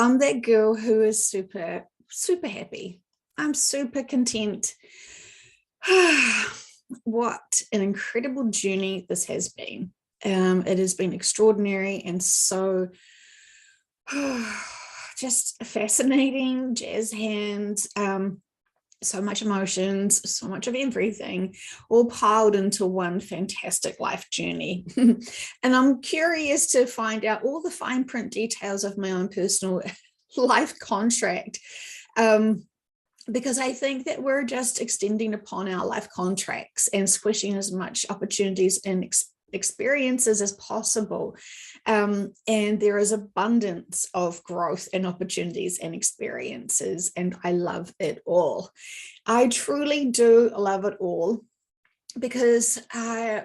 I'm that girl who is super, super happy. I'm super content. What an incredible journey this has been. It has been extraordinary and so just fascinating, jazz hands, so much emotions, so much of everything, all piled into one fantastic life journey. And I'm curious to find out all the fine print details of my own personal life contract. Because I think that we're just extending upon our life contracts and squishing as much opportunities and experiences as possible. And there is abundance of growth and opportunities and experiences, and I love it all. I truly do love it all, because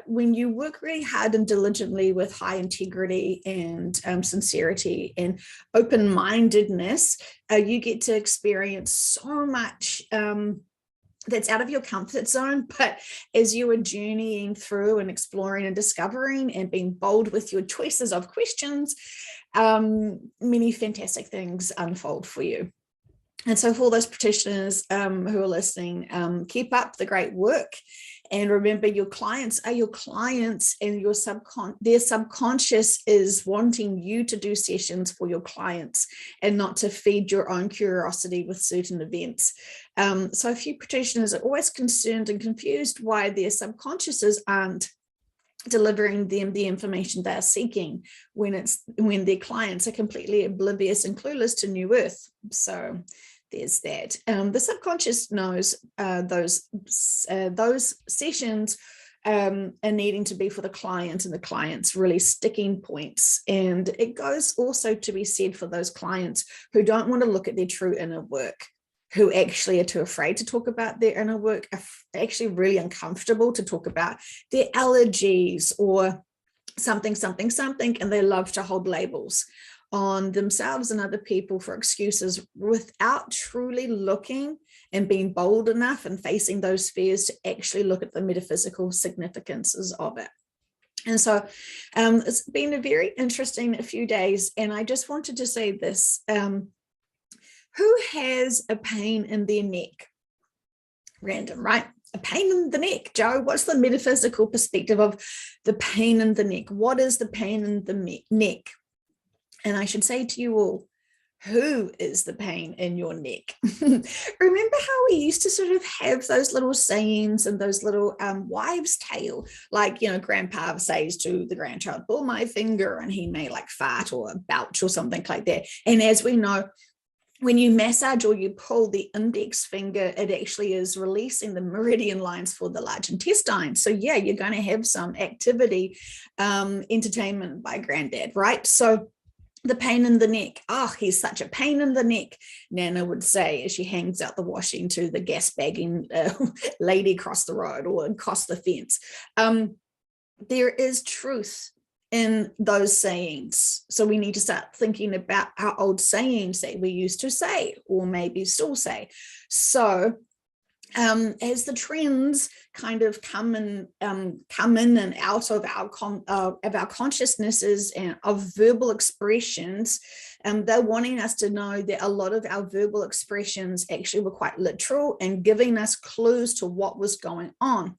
when you work really hard and diligently with high integrity and sincerity and open-mindedness, you get to experience so much that's out of your comfort zone. But as you are journeying through and exploring and discovering and being bold with your choices of questions, many fantastic things unfold for you. And so for those practitioners who are listening, keep up the great work. And remember, your clients are your clients, and their subconscious is wanting you to do sessions for your clients and not to feed your own curiosity with certain events. So a few practitioners are always concerned and confused why their subconsciouses aren't delivering them the information they're seeking when their clients are completely oblivious and clueless to New Earth. So there's that. The subconscious knows those sessions are needing to be for the client, and the client's really sticking points. And it goes also to be said for those clients who don't want to look at their true inner work, who actually are too afraid to talk about their inner work, are actually really uncomfortable to talk about their allergies or something, and they love to hold labels on themselves and other people for excuses without truly looking and being bold enough and facing those fears to actually look at the metaphysical significances of it. And so it's been a very interesting few days, and I just wanted to say this. Who has a pain in their neck? Random, right? A pain in the neck. Joe, what's the metaphysical perspective of the pain in the neck? What is the pain in the neck? And I should say to you all, who is the pain in your neck? Remember how we used to sort of have those little sayings and those little wives' tale, like, grandpa says to the grandchild, pull my finger, and he may like fart or belch or something like that. And as we know, when you massage or you pull the index finger, it actually is releasing the meridian lines for the large intestine. So yeah, you're going to have some activity, entertainment by granddad, right? So the pain in the neck. Oh, he's such a pain in the neck, Nana would say as she hangs out the washing to the gas bagging lady across the road or across the fence. There is truth in those sayings. So we need to start thinking about our old sayings that we used to say, or maybe still say. So as the trends kind of come in and out of our consciousnesses and of verbal expressions, they're wanting us to know that a lot of our verbal expressions actually were quite literal and giving us clues to what was going on.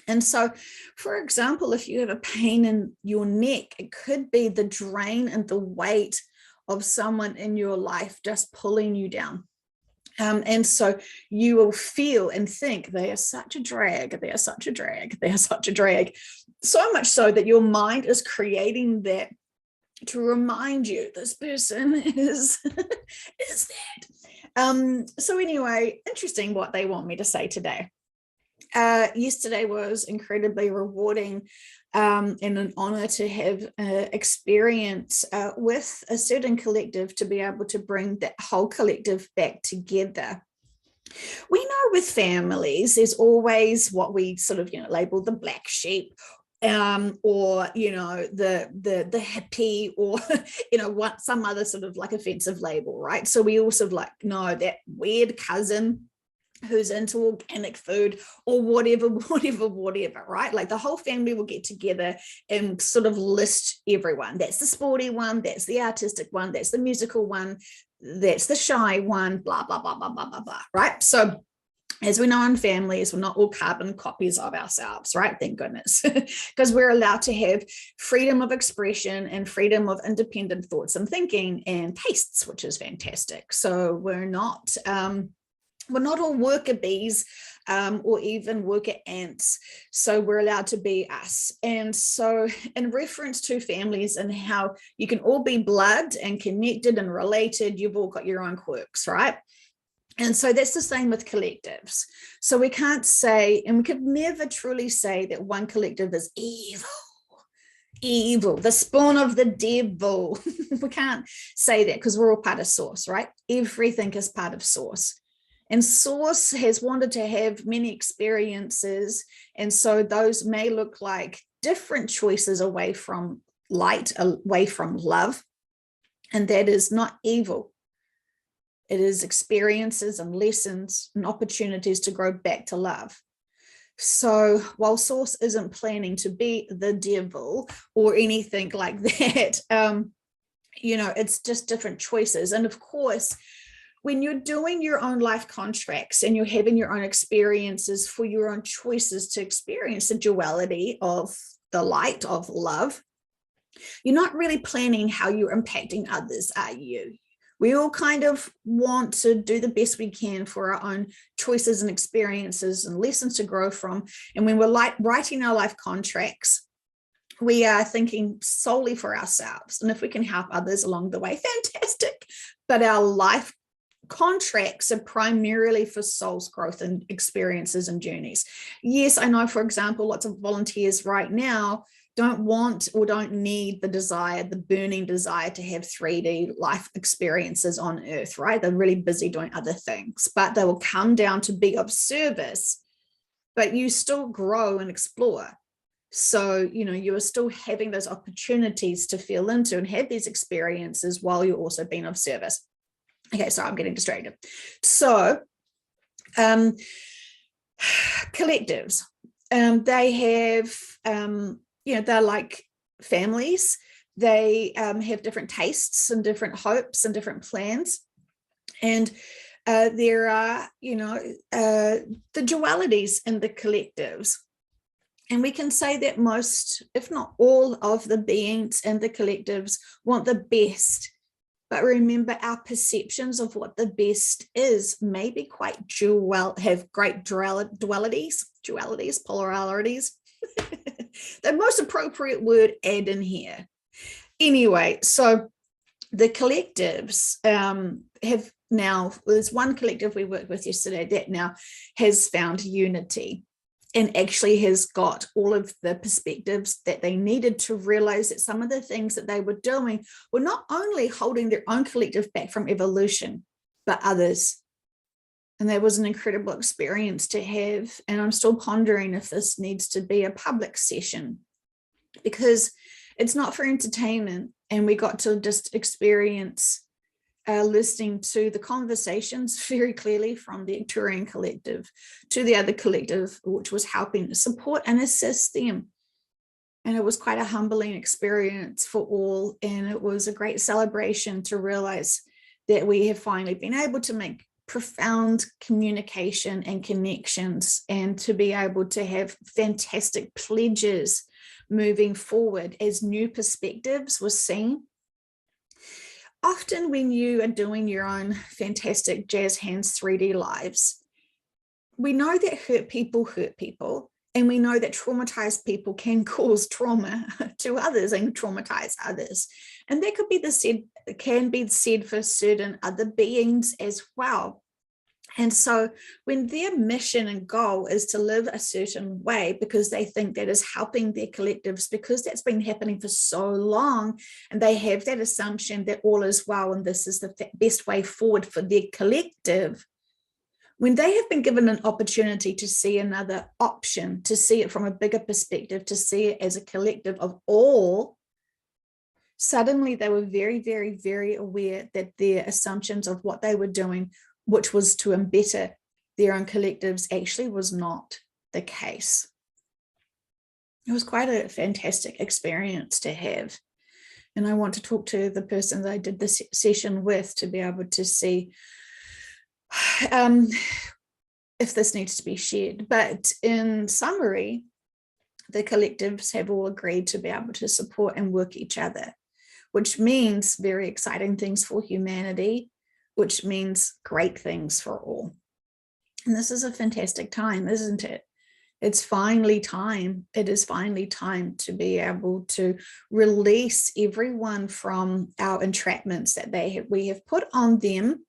And so, for example, if you have a pain in your neck, it could be the drain and the weight of someone in your life just pulling you down. And so you will feel and think they are such a drag, they are such a drag, they are such a drag. So much so that your mind is creating that to remind you this person is that. So anyway, interesting what they want me to say today. Yesterday was incredibly rewarding and an honor to have experience with a certain collective, to be able to bring that whole collective back together. We know with families, there's always what we sort of label the black sheep, or the hippie, or what some other sort of like offensive label, right? So we also like know that weird cousin who's into organic food or whatever, right? Like the whole family will get together and sort of list everyone. That's the sporty one, that's the artistic one, that's the musical one, that's the shy one, blah, blah, blah, blah, blah, blah, blah, right? So as we know in families, we're not all carbon copies of ourselves, right? Thank goodness, because we're allowed to have freedom of expression and freedom of independent thoughts and thinking and tastes, which is fantastic. So we're not all worker bees or even worker ants. So we're allowed to be us. And so in reference to families and how you can all be blood and connected and related, you've all got your own quirks, right? And so that's the same with collectives. So we can't say, and we could never truly say that one collective is evil, the spawn of the devil. We can't say that because we're all part of source, right? Everything is part of source. And source has wanted to have many experiences. And so those may look like different choices away from light, away from love. And that is not evil. It is experiences and lessons and opportunities to grow back to love. So while source isn't planning to be the devil or anything like that, it's just different choices. And of course, when you're doing your own life contracts and you're having your own experiences for your own choices to experience the duality of the light of love, you're not really planning how you're impacting others, are you? We all kind of want to do the best we can for our own choices and experiences and lessons to grow from. And when we're writing our life contracts, we are thinking solely for ourselves. And if we can help others along the way, fantastic. But our life contracts are primarily for soul's growth and experiences and journeys. Yes, I know, for example, lots of volunteers right now don't want or don't need the burning desire to have 3D life experiences on earth, right? They're really busy doing other things, but they will come down to be of service, but you still grow and explore. So, you are still having those opportunities to feel into and have these experiences while you're also being of service. Okay, so I'm getting distracted. So collectives, they have, they're like families. They have different tastes and different hopes and different plans. And there are, the dualities in the collectives. And we can say that most, if not all, of the beings in the collectives want the best. But remember, our perceptions of what the best is may be quite have great dualities, polarities. The most appropriate word, add in here. Anyway, so the collectives have now, there's one collective we worked with yesterday that now has found unity and actually has got all of the perspectives that they needed to realize that some of the things that they were doing were not only holding their own collective back from evolution, but others. And that was an incredible experience to have. And I'm still pondering if this needs to be a public session, because it's not for entertainment. And we got to just experience listening to the conversations very clearly from the Victorian collective to the other collective, which was helping to support and assist them. And it was quite a humbling experience for all. And it was a great celebration to realize that we have finally been able to make profound communication and connections, and to be able to have fantastic pledges moving forward as new perspectives were seen. Often when you are doing your own fantastic jazz hands 3D lives, we know that hurt people, and we know that traumatized people can cause trauma to others and traumatize others. And that can be said for certain other beings as well. And so when their mission and goal is to live a certain way because they think that is helping their collectives, because that's been happening for so long, and they have that assumption that all is well and this is the best way forward for their collective, when they have been given an opportunity to see another option, to see it from a bigger perspective, to see it as a collective of all, suddenly they were very, very, very aware that their assumptions of what they were doing, which was to embetter their own collectives actually was not the case. It was quite a fantastic experience to have. And I want to talk to the person that I did this session with to be able to see if this needs to be shared. But in summary, the collectives have all agreed to be able to support and work each other, which means very exciting things for humanity, which means great things for all. And this is a fantastic time, isn't it? It's finally time. It is finally time to be able to release everyone from our entrapments that we have put on them.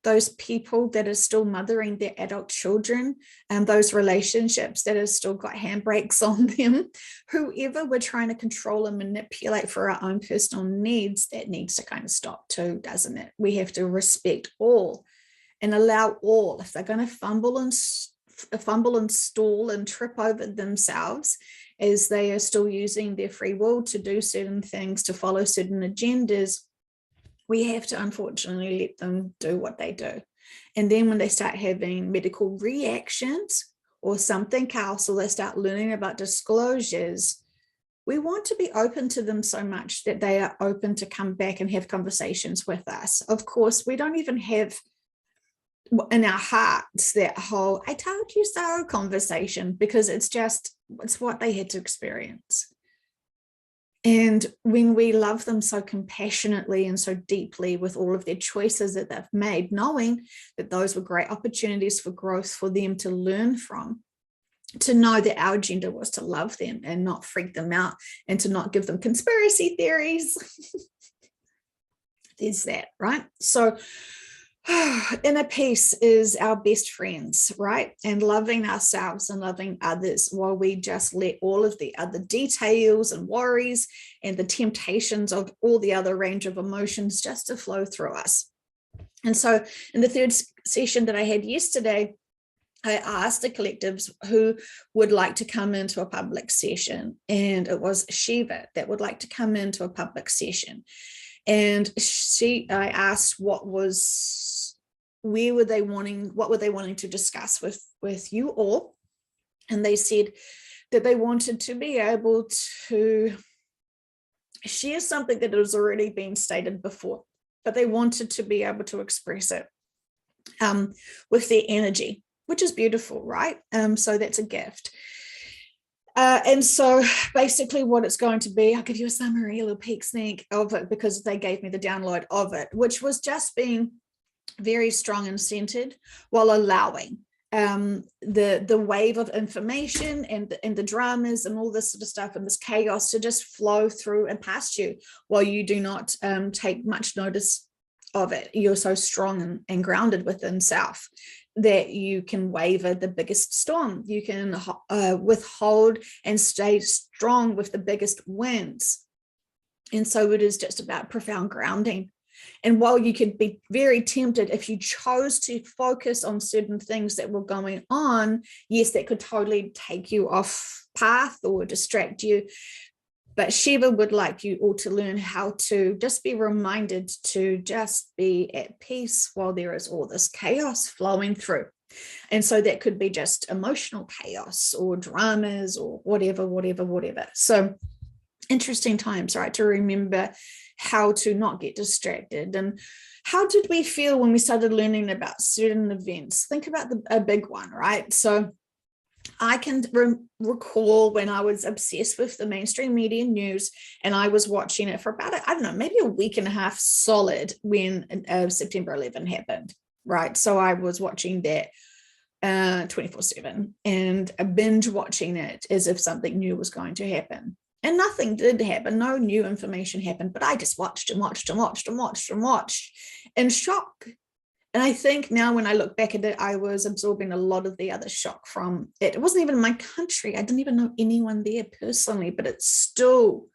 Those people that are still mothering their adult children, and those relationships that have still got handbrakes on them, whoever we're trying to control and manipulate for our own personal needs, that needs to kind of stop too, doesn't it? We have to respect all and allow all. If they're going to fumble and stall and trip over themselves as they are still using their free will to do certain things, to follow certain agendas, we have to unfortunately let them do what they do. And then when they start having medical reactions or something else, or they start learning about disclosures, we want to be open to them so much that they are open to come back and have conversations with us. Of course, we don't even have in our hearts that whole "I told you so" conversation, because it's what they had to experience. And when we love them so compassionately and so deeply with all of their choices that they've made, knowing that those were great opportunities for growth for them to learn from, to know that our agenda was to love them and not freak them out and to not give them conspiracy theories. There's that, right? So inner peace is our best friends, right? And loving ourselves and loving others, while we just let all of the other details and worries and the temptations of all the other range of emotions just to flow through us. And so in the third session that I had yesterday, I asked the collectives who would like to come into a public session, and it was Shiva that would like to come into a public session. And I asked what were they wanting to discuss with you all. And they said that they wanted to be able to share something that has already been stated before, but they wanted to be able to express it with their energy, which is beautiful, right? So that's a gift. And so basically what it's going to be, I'll give you a summary, a little peek sneak of it, because they gave me the download of it, which was just being very strong and centered while allowing the wave of information and the dramas and all this sort of stuff and this chaos to just flow through and past you, while you do not take much notice of it. You're so strong and grounded within self that you can waver the biggest storm. You can withhold and stay strong with the biggest winds. And so it is just about profound grounding. And while you could be very tempted, if you chose to focus on certain things that were going on, yes, that could totally take you off path or distract you. But Shiva would like you all to learn how to just be reminded to just be at peace while there is all this chaos flowing through. And so that could be just emotional chaos or dramas or whatever. So interesting times, right? To remember how to not get distracted. And how did we feel when we started learning about certain events? Think about a big one, right? So I can recall when I was obsessed with the mainstream media news, and I was watching it for about, I don't know, maybe a week and a half solid when September 11 happened, right? So I was watching that 24/7 and binge watching it as if something new was going to happen. And nothing did happen. No new information happened, but I just watched and watched in shock. And I think now when I look back at it, I was absorbing a lot of the other shock from it. It wasn't even in my country. I didn't even know anyone there personally, but it still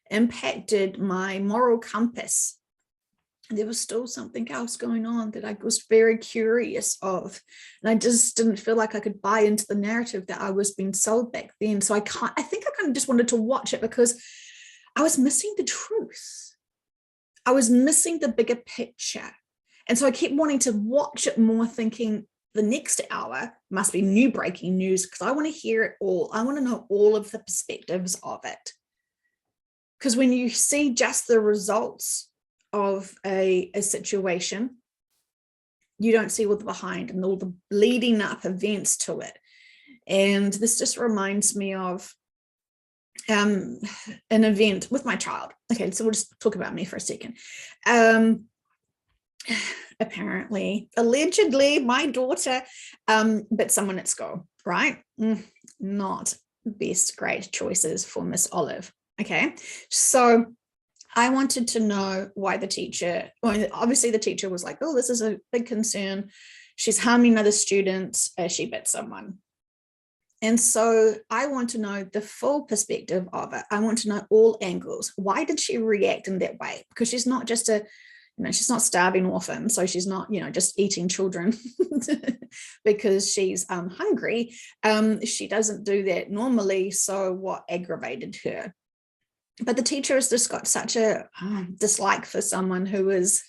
impacted my moral compass. There was still something else going on that I was very curious of. And I just didn't feel like I could buy into the narrative that I was being sold back then. So I think I kind of just wanted to watch it because I was missing the truth. I was missing the bigger picture. And so I kept wanting to watch it more, thinking the next hour must be new breaking news, because I want to hear it all. I want to know all of the perspectives of it. Because when you see just the results of a situation, you don't see all the behind and all the leading up events to it. And this just reminds me of an event with my child. Okay, so we'll just talk about me for a second. Apparently, allegedly, my daughter bit someone at school, right? Not best great choices for Miss Olive. Okay, so I wanted to know why the teacher, well, obviously the teacher was like, oh, this is a big concern. She's harming other students as she bit someone. And so I want to know the full perspective of it. I want to know all angles. Why did she react in that way? Because she's not just she's not starving orphan. So she's not, just eating children because she's hungry. She doesn't do that normally. So what aggravated her? But the teacher has just got such a dislike for someone who is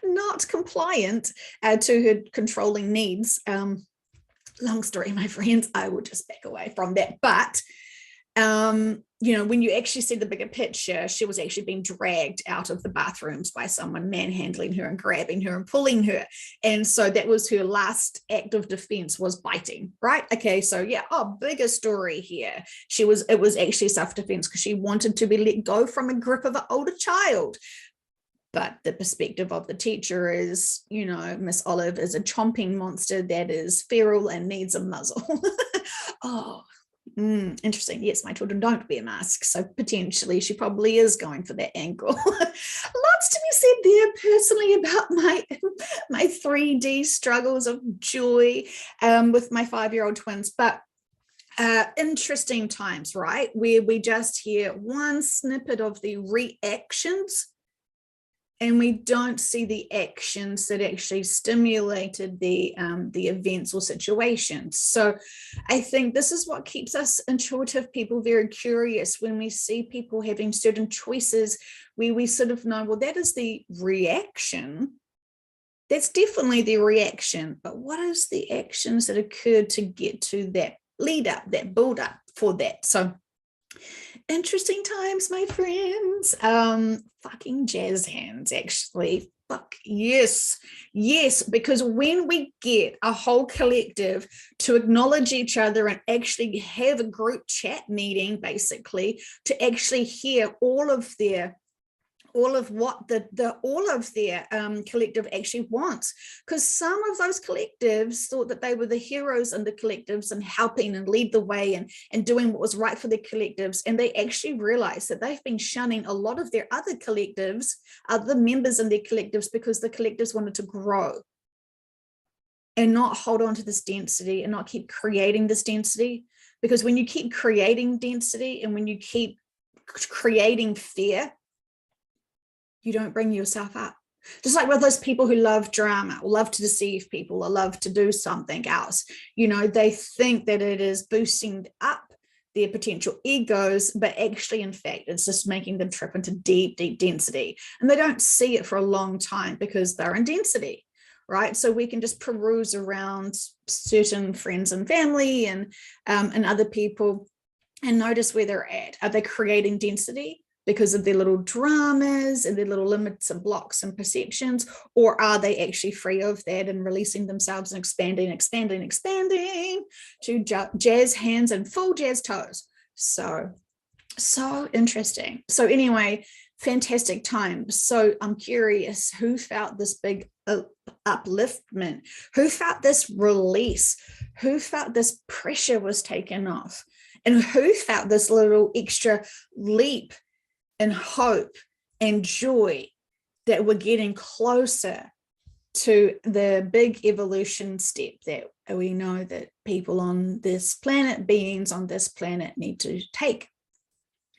not compliant to her controlling needs. Long story, my friends, I will just back away from that. But, when you actually see the bigger picture, she was actually being dragged out of the bathrooms by someone manhandling her and grabbing her and pulling her. And so that was her last act of defense, was biting, right? Okay, so yeah, bigger story here. It was actually self-defense because she wanted to be let go from a grip of an older child. But the perspective of the teacher is, Miss Olive is a chomping monster that is feral and needs a muzzle. Interesting. Yes, my children don't wear masks, so potentially she probably is going for that angle. Lots to be said there personally about my 3D struggles of joy with my 5-year-old twins, but interesting times, right? Where we just hear one snippet of the reactions and we don't see the actions that actually stimulated the events or situations. So I think this is what keeps us intuitive people very curious when we see people having certain choices where we sort of know, well, that is the reaction. That's definitely the reaction. But what is the actions that occurred to get to that lead up, that build up for that? So interesting times, my friends. Fucking jazz hands, actually. Fuck yes, because when we get a whole collective to acknowledge each other and actually have a group chat meeting, basically, to actually hear all of what their collective actually wants, because some of those collectives thought that they were the heroes in the collectives and helping and lead the way and doing what was right for their collectives, and they actually realized that they've been shunning a lot of their other collectives, other members in their collectives, because the collectives wanted to grow and not hold on to this density and not keep creating this density. Because when you keep creating density and when you keep creating fear, you don't bring yourself up. Just like with those people who love drama or love to deceive people or love to do something else, they think that it is boosting up their potential egos, but actually, in fact, it's just making them trip into deep, deep density. And they don't see it for a long time because they're in density, right? So we can just peruse around certain friends and family and other people and notice where they're at. Are they creating density because of their little dramas and their little limits and blocks and perceptions, or are they actually free of that and releasing themselves and expanding to jazz hands and full jazz toes? So interesting. So anyway, fantastic times. So I'm curious, who felt this big upliftment? Who felt this release? Who felt this pressure was taken off? And who felt this little extra leap and hope and joy that we're getting closer to the big evolution step that we know that people on this planet, beings on this planet, need to take?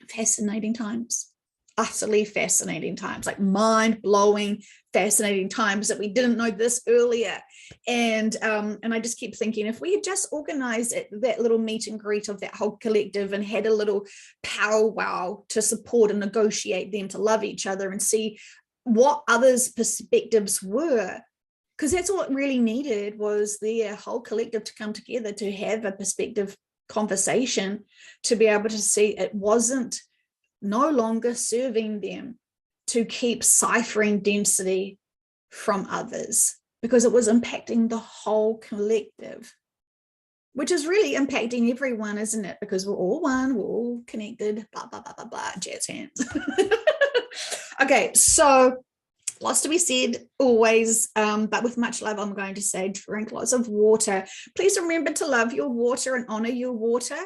Fascinating times, utterly fascinating times, like mind-blowing, fascinating times that we didn't know this earlier. And I just keep thinking, if we had just organized that little meet and greet of that whole collective and had a little powwow to support and negotiate them to love each other and see what others' perspectives were, because that's what really needed, was their whole collective to come together to have a perspective conversation, to be able to see it wasn't no longer serving them to keep ciphering density from others, because it was impacting the whole collective, which is really impacting everyone, isn't it? Because we're all one, we're all connected, blah, blah, blah, blah, blah, jazz hands. Okay, so lots to be said always, but with much love, I'm going to say drink lots of water. Please remember to love your water and honor your water.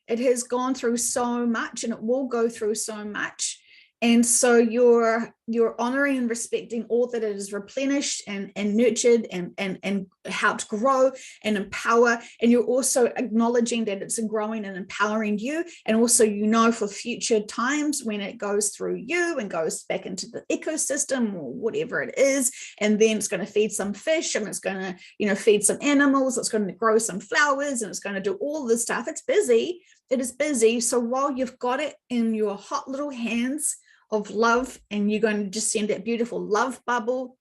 It has gone through so much, and it will go through so much. And so you're honoring and respecting all that it is replenished and nurtured and helped grow and empower. And you're also acknowledging that it's growing and empowering you. And also, for future times when it goes through you and goes back into the ecosystem or whatever it is, and then it's going to feed some fish, and it's going to, feed some animals, it's going to grow some flowers, and it's going to do all this stuff. It's busy. It is busy. So while you've got it in your hot little hands of love, and you're going to just send that beautiful love bubble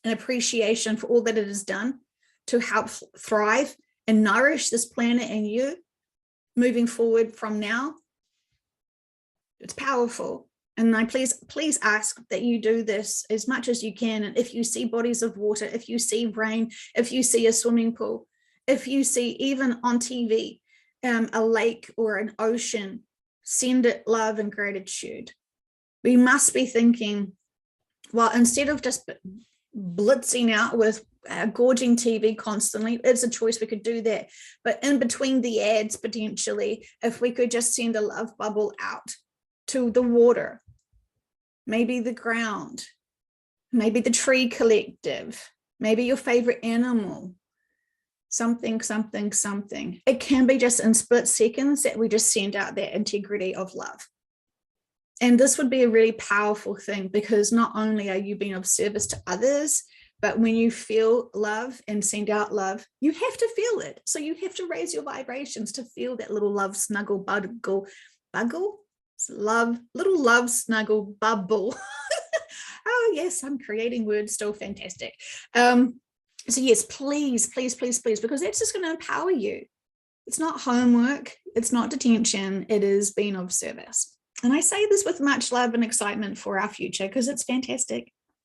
and appreciation for all that it has done to help thrive and nourish this planet and you moving forward from now, it's powerful. And I please ask that you do this as much as you can. And if you see bodies of water, if you see rain, if you see a swimming pool, if you see even on TV, a lake or an ocean, send it love and gratitude. We must be thinking, well, instead of just blitzing out with gorging TV constantly, it's a choice, we could do that. But in between the ads, potentially, if we could just send a love bubble out to the water, maybe the ground, maybe the tree collective, maybe your favorite animal, something. It can be just in split seconds that we just send out that integrity of love. And this would be a really powerful thing, because not only are you being of service to others, but when you feel love and send out love, you have to feel it. So you have to raise your vibrations to feel that little love snuggle buggle, little love snuggle bubble. Oh yes, I'm creating words, still fantastic. So yes, please, because that's just going to empower you. It's not homework, it's not detention, it is being of service. And I say this with much love and excitement for our future, because it's fantastic.